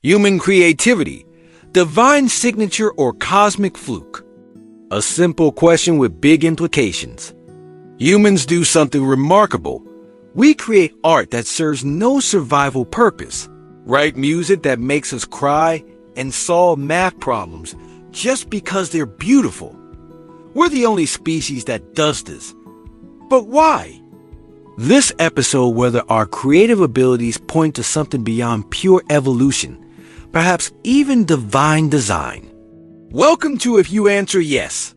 Human creativity, divine signature or cosmic fluke? A simple question with big implications. Humans do something remarkable. We create art that serves no survival purpose, write music that makes us cry, and solve math problems just because they're beautiful. We're the only species that does this. But why? This episode, whether our creative abilities point to something beyond pure evolution, perhaps even divine design. Welcome to If You Answer Yes.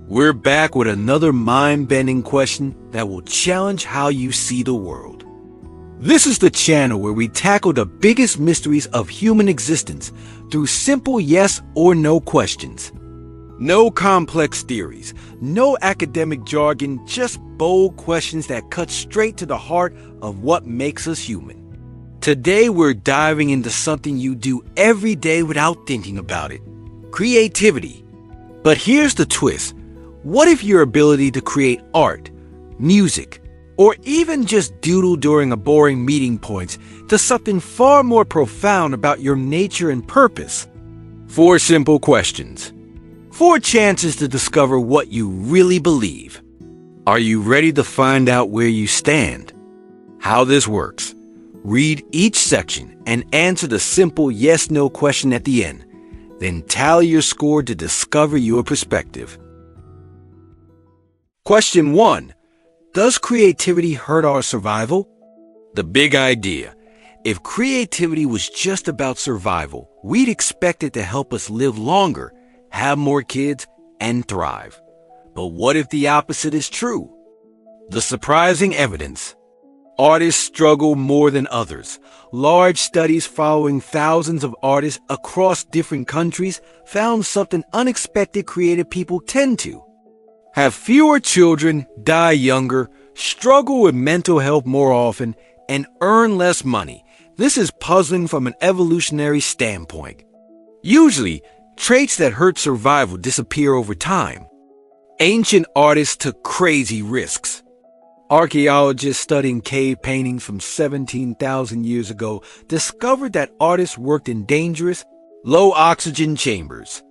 We're back with another mind-bending question that will challenge how you see the world. This is the channel where we tackle the biggest mysteries of human existence through simple yes or no questions. No complex theories, no academic jargon, just bold questions that cut straight to the heart of what makes us human. Today we're diving into something you do every day without thinking about it: creativity. But here's the twist. What if your ability to create art, music, or even just doodle during a boring meeting points to something far more profound about your nature and purpose? 4 simple questions. 4 chances to discover what you really believe. Are you ready to find out where you stand? How this works. Read each section and answer the simple yes-no question at the end. Then tally your score to discover your perspective. Question 1. Does creativity hurt our survival? The big idea. If creativity was just about survival, we'd expect it to help us live longer, have more kids, and thrive. But what if the opposite is true? The surprising evidence. Artists struggle more than others. Large studies following thousands of artists across different countries found something unexpected creative people tend to have fewer children, die younger, struggle with mental health more often, and earn less money. This is puzzling from an evolutionary standpoint. Usually, traits that hurt survival disappear over time. Ancient artists took crazy risks. Archaeologists studying cave paintings from 17,000 years ago discovered that artists worked in dangerous, low-oxygen chambers.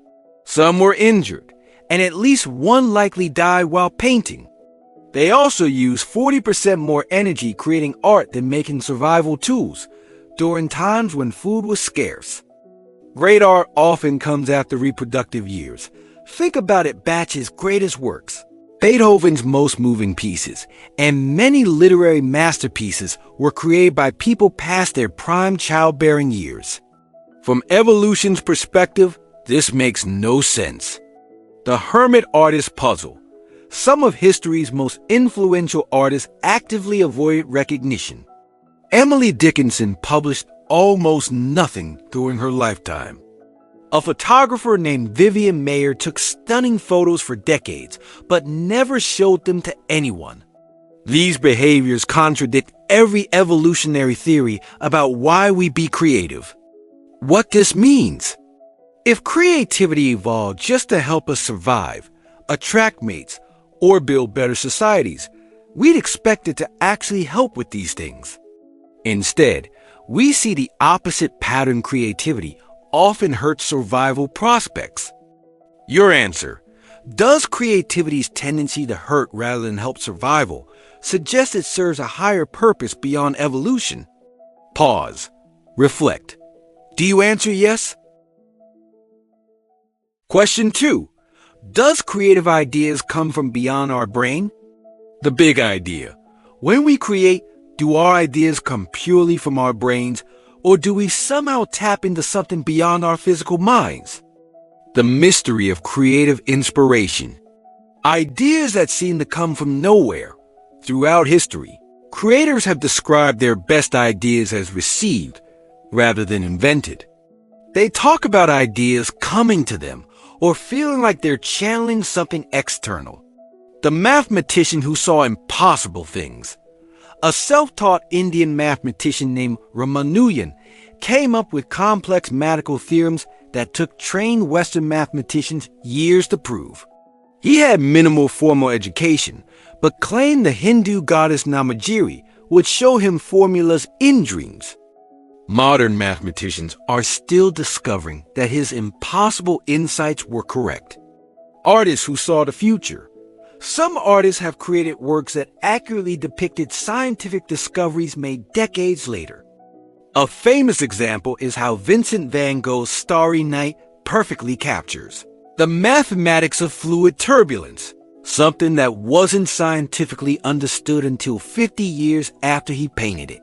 Some were injured, and at least one likely died while painting. They also used 40% more energy creating art than making survival tools during times when food was scarce. Great art often comes after reproductive years. Think about it: Bach's greatest works, Beethoven's most moving pieces, and many literary masterpieces were created by people past their prime childbearing years. From evolution's perspective, this makes no sense. The hermit artist puzzle. Some of history's most influential artists actively avoided recognition. Emily Dickinson published almost nothing during her lifetime. A photographer named Vivian Mayer took stunning photos for decades, but never showed them to anyone. These behaviors contradict every evolutionary theory about why we be creative. What this means? If creativity evolved just to help us survive, attract mates, or build better societies, we'd expect it to actually help with these things. Instead, we see the opposite pattern. Creativity often hurts survival prospects. Your answer. Does creativity's tendency to hurt rather than help survival suggest it serves a higher purpose beyond evolution? Pause. Reflect. Do you answer yes? Question 2. Does creative ideas come from beyond our brain? The big idea. When we create, do our ideas come purely from our brains, or do we somehow tap into something beyond our physical minds? The mystery of creative inspiration. Ideas that seem to come from nowhere. Throughout history, creators have described their best ideas as received rather than invented. They talk about ideas coming to them or feeling like they're channeling something external. The mathematician who saw impossible things. A self-taught Indian mathematician named Ramanujan came up with complex mathematical theorems that took trained Western mathematicians years to prove. He had minimal formal education, but claimed the Hindu goddess Namagiri would show him formulas in dreams. Modern mathematicians are still discovering that his impossible insights were correct. Artists who saw the future. Some artists have created works that accurately depicted scientific discoveries made decades later. A famous example is how Vincent van Gogh's Starry Night perfectly captures the mathematics of fluid turbulence, something that wasn't scientifically understood until 50 years after he painted it.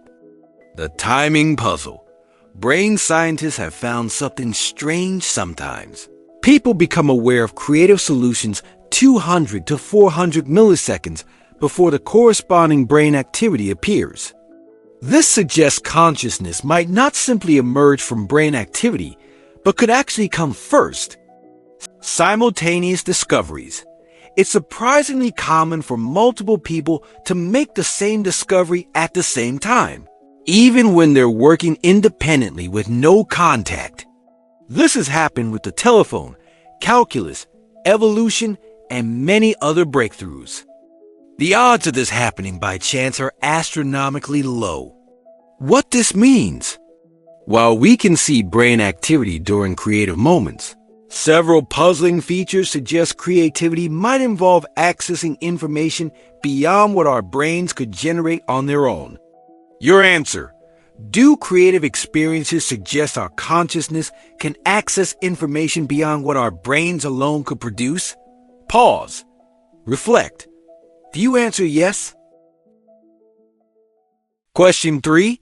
The timing puzzle. Brain scientists have found something strange sometimes. People become aware of creative solutions 200 to 400 milliseconds before the corresponding brain activity appears. This suggests consciousness might not simply emerge from brain activity, but could actually come first. Simultaneous discoveries. It's surprisingly common for multiple people to make the same discovery at the same time, even when they're working independently with no contact. This has happened with the telephone, calculus, evolution, and many other breakthroughs. The odds of this happening by chance are astronomically low. What this means? While we can see brain activity during creative moments, several puzzling features suggest creativity might involve accessing information beyond what our brains could generate on their own. Your answer. Do creative experiences suggest our consciousness can access information beyond what our brains alone could produce? Pause. Reflect. Do you answer yes? Question 3.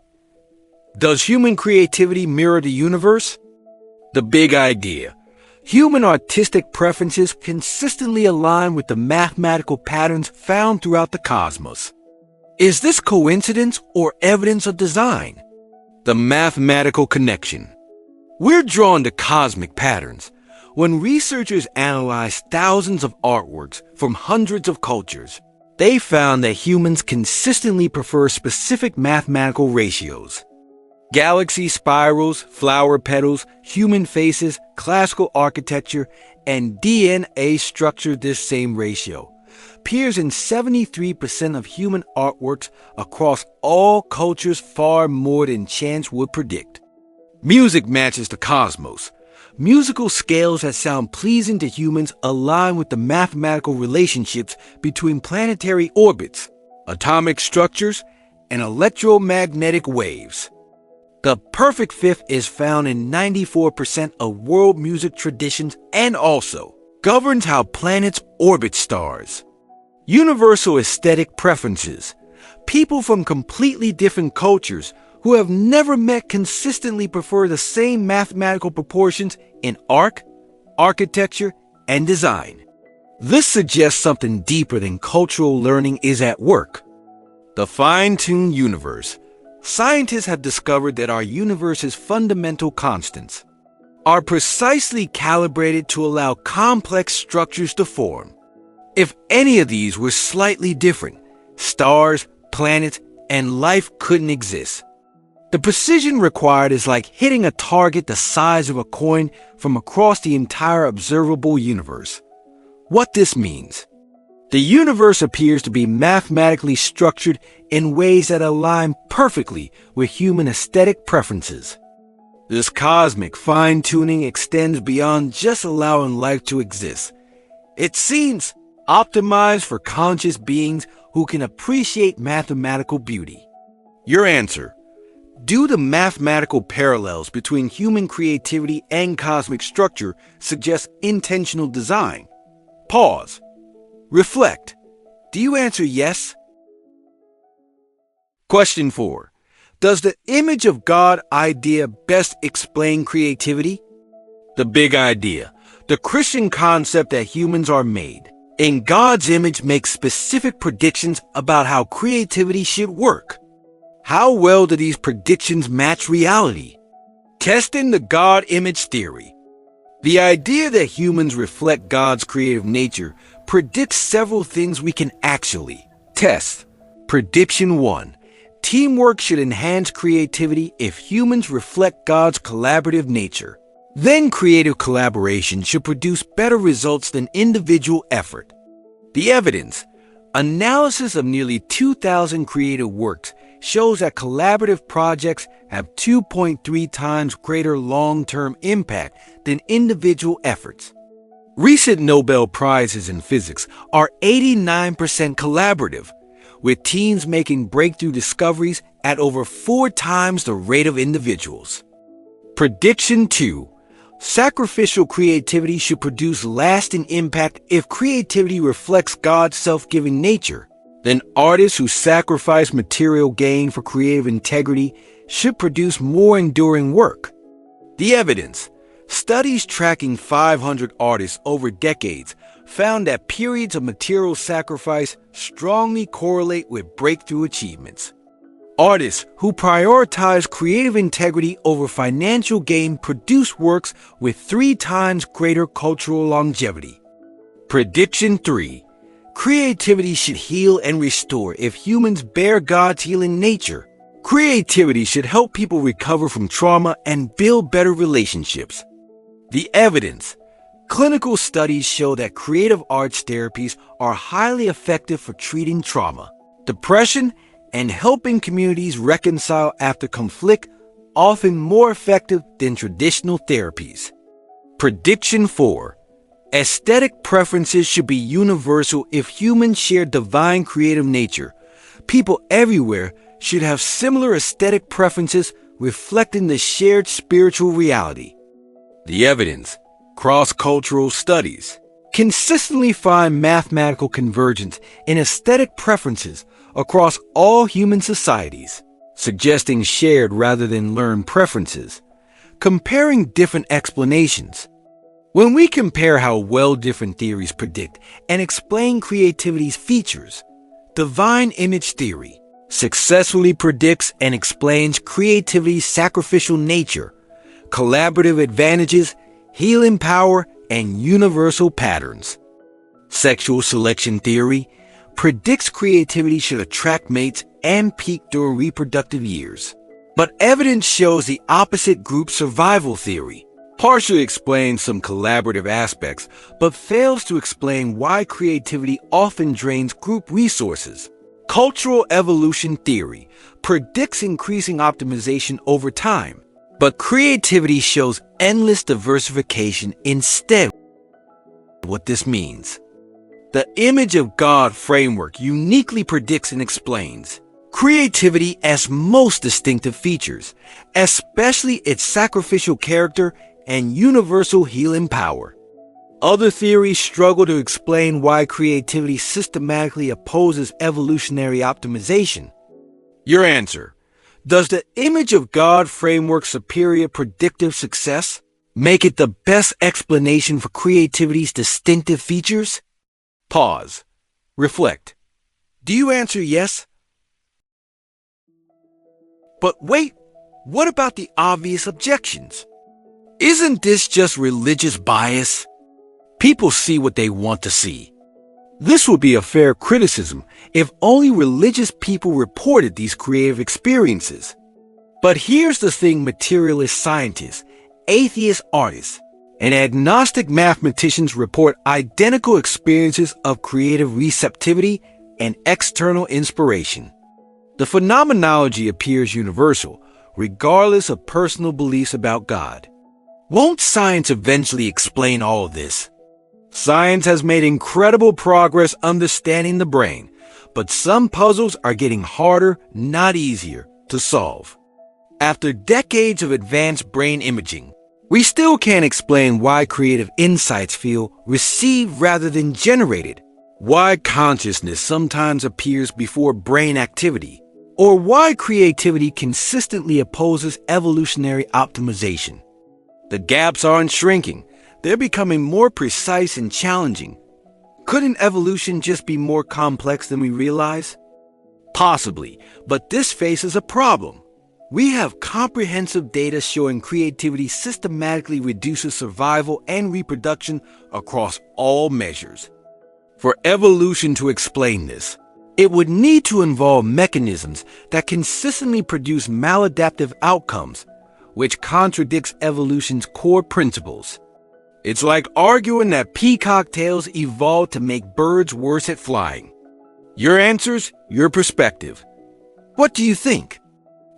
Does human creativity mirror the universe? The big idea. Human artistic preferences consistently align with the mathematical patterns found throughout the cosmos. Is this coincidence or evidence of design? The mathematical connection. We're drawn to cosmic patterns. When researchers analyzed thousands of artworks from hundreds of cultures, they found that humans consistently prefer specific mathematical ratios. Galaxy spirals, flower petals, human faces, classical architecture, and DNA structure this same ratio. Appears in 73% of human artworks across all cultures, far more than chance would predict. Music matches the cosmos. Musical scales that sound pleasing to humans align with the mathematical relationships between planetary orbits, atomic structures, and electromagnetic waves. The perfect fifth is found in 94% of world music traditions and also governs how planets orbit stars. Universal aesthetic preferences. People from completely different cultures who have never met consistently prefer the same mathematical proportions in art, architecture, and design. This suggests something deeper than cultural learning is at work. The fine-tuned universe. Scientists have discovered that our universe's fundamental constants are precisely calibrated to allow complex structures to form. If any of these were slightly different, stars, planets, and life couldn't exist. The precision required is like hitting a target the size of a coin from across the entire observable universe. What this means? The universe appears to be mathematically structured in ways that align perfectly with human aesthetic preferences. This cosmic fine-tuning extends beyond just allowing life to exist. It seems optimized for conscious beings who can appreciate mathematical beauty. Your answer. Do the mathematical parallels between human creativity and cosmic structure suggest intentional design? Pause. Reflect. Do you answer yes? Question 4. Does the image of God idea best explain creativity? The big idea. The Christian concept that humans are made in God's image makes specific predictions about how creativity should work. How well do these predictions match reality? Testing the God image theory. The idea that humans reflect God's creative nature predicts several things we can actually test. Prediction 1. Teamwork should enhance creativity if humans reflect God's collaborative nature. Then creative collaboration should produce better results than individual effort. The evidence. Analysis of nearly 2,000 creative works shows that collaborative projects have 2.3 times greater long-term impact than individual efforts. Recent Nobel Prizes in physics are 89% collaborative, with teams making breakthrough discoveries at over 4 times the rate of individuals. Prediction 2. Sacrificial creativity should produce lasting impact. If creativity reflects God's self-giving nature, then artists who sacrifice material gain for creative integrity should produce more enduring work. The evidence. Studies tracking 500 artists over decades found that periods of material sacrifice strongly correlate with breakthrough achievements. Artists who prioritize creative integrity over financial gain produce works with 3 times greater cultural longevity. Prediction 3. Creativity should heal and restore. If humans bear God's healing nature, creativity should help people recover from trauma and build better relationships. The evidence. Clinical studies show that creative arts therapies are highly effective for treating trauma, depression, and helping communities reconcile after conflict, often more effective than traditional therapies. Prediction 4. Aesthetic preferences should be universal. If humans share divine creative nature, people everywhere should have similar aesthetic preferences reflecting the shared spiritual reality. The evidence. Cross-cultural studies consistently find mathematical convergence in aesthetic preferences across all human societies, suggesting shared rather than learned preferences. Comparing different explanations. When we compare how well different theories predict and explain creativity's features, divine image theory successfully predicts and explains creativity's sacrificial nature, collaborative advantages, healing power, and universal patterns. Sexual selection theory predicts creativity should attract mates and peak during reproductive years. But evidence shows the opposite. Group survival theory partially explains some collaborative aspects, but fails to explain why creativity often drains group resources. Cultural evolution theory predicts increasing optimization over time, but creativity shows endless diversification instead. What this means. The image of God framework uniquely predicts and explains creativity as most distinctive features, especially its sacrificial character and universal healing power. Other theories struggle to explain why creativity systematically opposes evolutionary optimization. Your answer. Does the image of God framework's superior predictive success make it the best explanation for creativity's distinctive features? Pause. Reflect. Do you answer yes? But wait, what about the obvious objections? Isn't this just religious bias? People see what they want to see. This would be a fair criticism if only religious people reported these creative experiences. But here's the thing: materialist scientists, atheist artists, and agnostic mathematicians report identical experiences of creative receptivity and external inspiration. The phenomenology appears universal, regardless of personal beliefs about God. Won't science eventually explain all of this? Science has made incredible progress understanding the brain, but some puzzles are getting harder, not easier, to solve. After decades of advanced brain imaging, we still can't explain why creative insights feel received rather than generated, why consciousness sometimes appears before brain activity, or why creativity consistently opposes evolutionary optimization. The gaps aren't shrinking. They're becoming more precise and challenging. Couldn't evolution just be more complex than we realize? Possibly, but this faces a problem. We have comprehensive data showing creativity systematically reduces survival and reproduction across all measures. For evolution to explain this, it would need to involve mechanisms that consistently produce maladaptive outcomes, which contradicts evolution's core principles. It's like arguing that peacock tails evolved to make birds worse at flying. Your answers, your perspective. What do you think?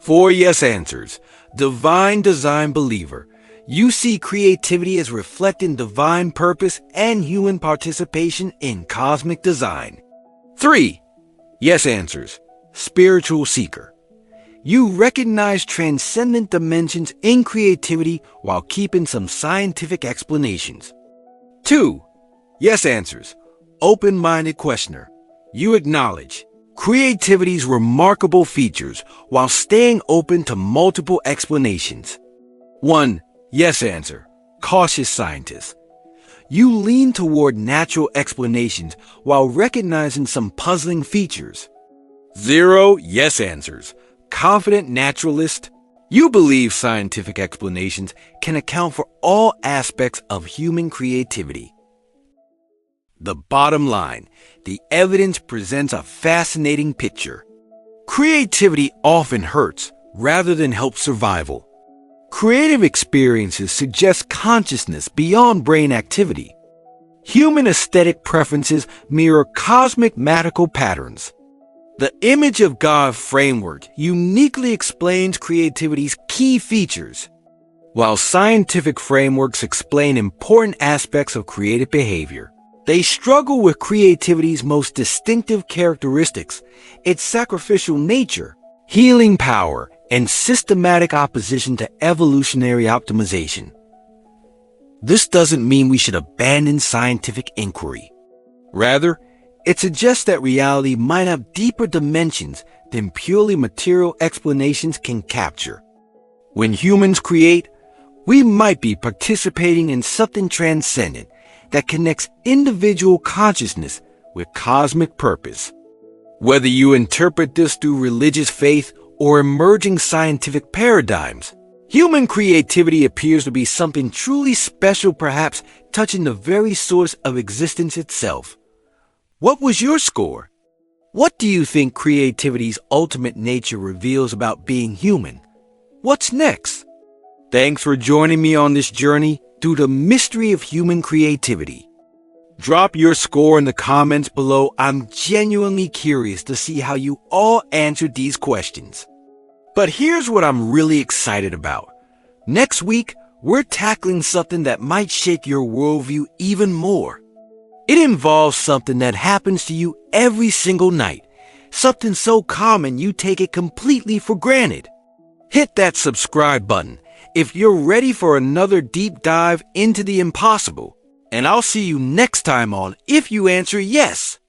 4 yes answers. Divine design believer. You see creativity as reflecting divine purpose and human participation in cosmic design. 3 yes answers. Spiritual seeker. You recognize transcendent dimensions in creativity while keeping some scientific explanations. 2 yes answers. Open-minded questioner. You acknowledge creativity's remarkable features while staying open to multiple explanations. 1 yes answer. Cautious scientist. You lean toward natural explanations while recognizing some puzzling features. 0 yes answers. Confident naturalist. You believe scientific explanations can account for all aspects of human creativity. The bottom line, the evidence presents a fascinating picture. Creativity often hurts rather than helps survival. Creative experiences suggest consciousness beyond brain activity. Human aesthetic preferences mirror cosmic magical patterns. The image of God framework uniquely explains creativity's key features, while scientific frameworks explain important aspects of creative behavior. They struggle with creativity's most distinctive characteristics, its sacrificial nature, healing power, and systematic opposition to evolutionary optimization. This doesn't mean we should abandon scientific inquiry. Rather, it suggests that reality might have deeper dimensions than purely material explanations can capture. When humans create, we might be participating in something transcendent that connects individual consciousness with cosmic purpose. Whether you interpret this through religious faith or emerging scientific paradigms, human creativity appears to be something truly special, perhaps touching the very source of existence itself. What was your score? What do you think creativity's ultimate nature reveals about being human? What's next? Thanks for joining me on this journey through the mystery of human creativity. Drop your score in the comments below. I'm genuinely curious to see how you all answered these questions. But here's what I'm really excited about. Next week, we're tackling something that might shake your worldview even more. It involves something that happens to you every single night, something so common you take it completely for granted. Hit that subscribe button if you're ready for another deep dive into the impossible, and I'll see you next time on If You Answer Yes.